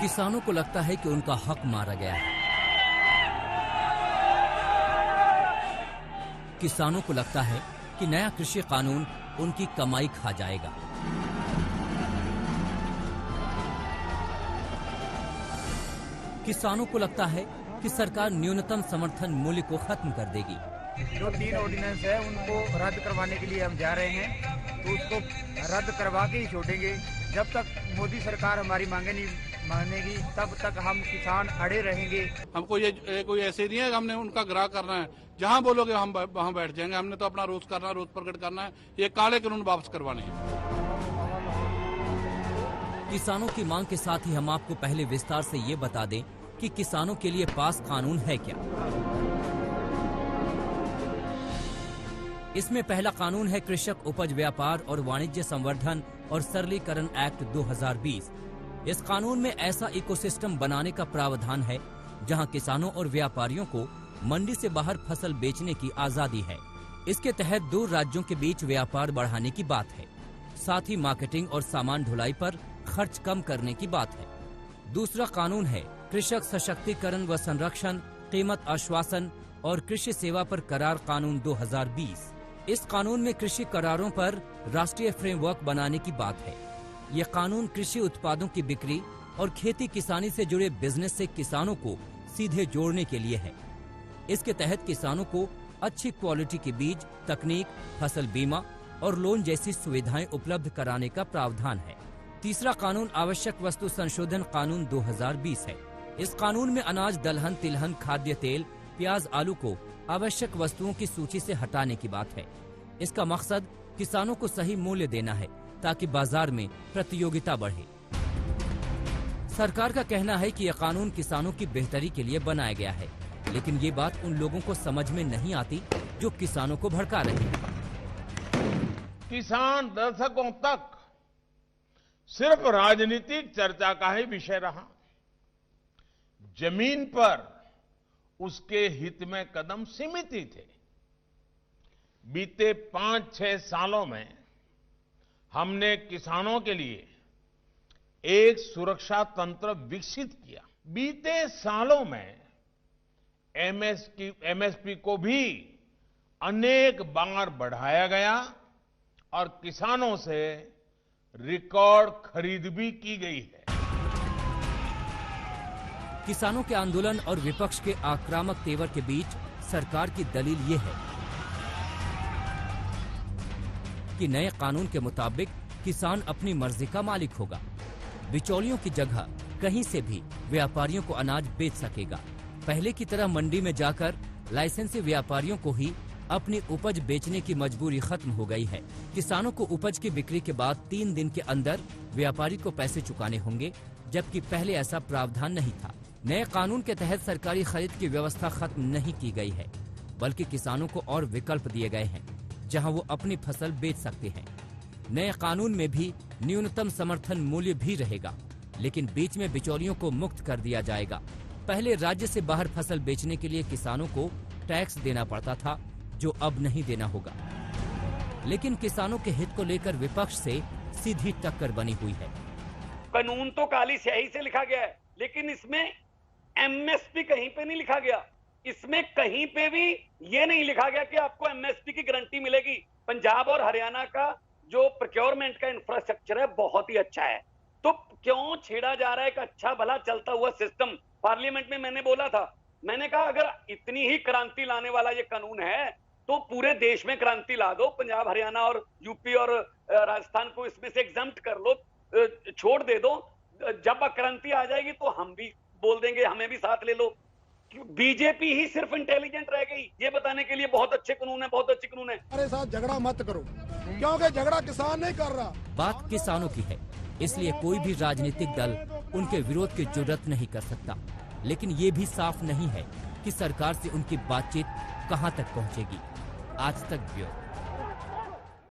किसानों को लगता है कि उनका हक मारा गया है। किसानों को लगता है कि नया कृषि कानून उनकी कमाई खा जाएगा। किसानों को लगता है कि सरकार न्यूनतम समर्थन मूल्य को खत्म कर देगी। जो 3 ऑर्डिनेंस है उनको रद्द करवाने के लिए हम जा रहे हैं, तो उसको रद्द करवा के ही छोड़ेंगे। जब तक मोदी सरकार हमारी मांगे नहीं मानेगी तब तक हम किसान अड़े रहेंगे। हमको ये कोई ऐसे नहीं है, हमने उनका ग्राह करना है, जहां बोलोगे हम वहां बैठ जाएंगे। हमने तो अपना रोज करना, रोज प्रकट करना है, ये काले कानून वापस करवाने हैं। किसानों की मांग के साथ ही हम आपको पहले विस्तार से ये बता दें कि किसानों के लिए पास कानून है क्या। इसमें पहला कानून है कृषक उपज व्यापार और वाणिज्य संवर्धन और सरलीकरण एक्ट 2020। इस कानून में ऐसा इकोसिस्टम बनाने का प्रावधान है जहां किसानों और व्यापारियों को मंडी से बाहर फसल बेचने की आजादी है। इसके तहत 2 राज्यों के बीच व्यापार बढ़ाने की बात है। साथ ही मार्केटिंग और सामान ढुलाई पर खर्च कम करने की बात है। दूसरा कानून है कृषक सशक्तिकरण व संरक्षण, कीमत आश्वासन और कृषि सेवा पर करार कानून 2020। इस कानून में कृषि करारों पर राष्ट्रीय फ्रेमवर्क बनाने की बात है। ये कानून कृषि उत्पादों की बिक्री और खेती किसानी से जुड़े बिजनेस से किसानों को सीधे जोड़ने के लिए है। इसके तहत किसानों को अच्छी क्वालिटी के बीज, तकनीक, फसल बीमा और लोन जैसी सुविधाएं उपलब्ध कराने का प्रावधान है। तीसरा कानून आवश्यक वस्तु संशोधन कानून 2020 है। इस कानून में अनाज, दलहन, तिलहन, खाद्य तेल, प्याज, आलू को आवश्यक वस्तुओं की सूची से हटाने की बात है। इसका मकसद किसानों को सही मूल्य देना है ताकि बाजार में प्रतियोगिता बढ़े। सरकार का कहना है कि यह कानून किसानों की बेहतरी के लिए बनाया गया है, लेकिन ये बात उन लोगों को समझ में नहीं आती जो किसानों को भड़का रहे हैं। किसान दशकों तक सिर्फ राजनीतिक चर्चा का ही विषय रहा। जमीन पर उसके हित में कदम सीमित ही थे। बीते 5-6 सालों में हमने किसानों के लिए एक सुरक्षा तंत्र विकसित किया। बीते सालों में एमएसपी को भी अनेक बार बढ़ाया गया और किसानों से रिकॉर्ड खरीद भी की गई है। किसानों के आंदोलन और विपक्ष के आक्रामक तेवर के बीच सरकार की दलील ये है कि नए कानून के मुताबिक किसान अपनी मर्जी का मालिक होगा। बिचौलियों की जगह कहीं से भी व्यापारियों को अनाज बेच सकेगा। पहले की तरह मंडी में जाकर लाइसेंसी व्यापारियों को ही अपनी उपज बेचने की मजबूरी खत्म हो गई है। किसानों को उपज की बिक्री के बाद 3 दिन के अंदर व्यापारी को पैसे चुकाने होंगे, जबकि पहले ऐसा प्रावधान नहीं था। नए कानून के तहत सरकारी खरीद की व्यवस्था खत्म नहीं की गई है, बल्कि किसानों को और विकल्प दिए गए हैं जहां वो अपनी फसल बेच सकते हैं। नए कानून में भी न्यूनतम समर्थन मूल्य भी रहेगा, लेकिन बीच में बिचौलियों को मुक्त कर दिया जाएगा। पहले राज्य से बाहर फसल बेचने के लिए किसानों को टैक्स देना पड़ता था, जो अब नहीं देना होगा। लेकिन किसानों के हित को लेकर विपक्ष से सीधी टक्कर बनी हुई है। कानून तो काली स्याही से लिखा गया है, लेकिन इसमें एमएसपी कहीं पे नहीं लिखा गया। इसमें कहीं पे भी ये नहीं लिखा गया कि आपको एमएसपी की गारंटी मिलेगी। पंजाब और हरियाणा का जो प्रोक्योरमेंट का इंफ्रास्ट्रक्चर है बहुत ही अच्छा है, तो क्यों छेड़ा जा रहा है एक अच्छा भला चलता हुआ सिस्टम। पार्लियामेंट में मैंने बोला था, मैंने कहा अगर इतनी ही क्रांति लाने वाला ये कानून है तो पूरे देश में क्रांति ला दो। पंजाब, हरियाणा और यूपी और राजस्थान को इसमें से एग्जम्प्ट कर लो, छोड़ दे दो। जब क्रांति आ जाएगी तो हम भी बोल देंगे, हमें भी साथ ले लो। बीजेपी ही सिर्फ इंटेलिजेंट रह गई ये बताने के लिए बहुत अच्छे कानून है, बहुत अच्छे कानून है। हमारे साथ झगड़ा मत करो, क्योंकि झगड़ा किसान नहीं कर रहा। बात किसानों की है, इसलिए कोई भी राजनीतिक दल उनके विरोध की जुर्रत नहीं कर सकता। लेकिन ये भी साफ नहीं है कि सरकार से उनकी बातचीत कहां तक पहुंचेगी। आज तक ब्यूरो।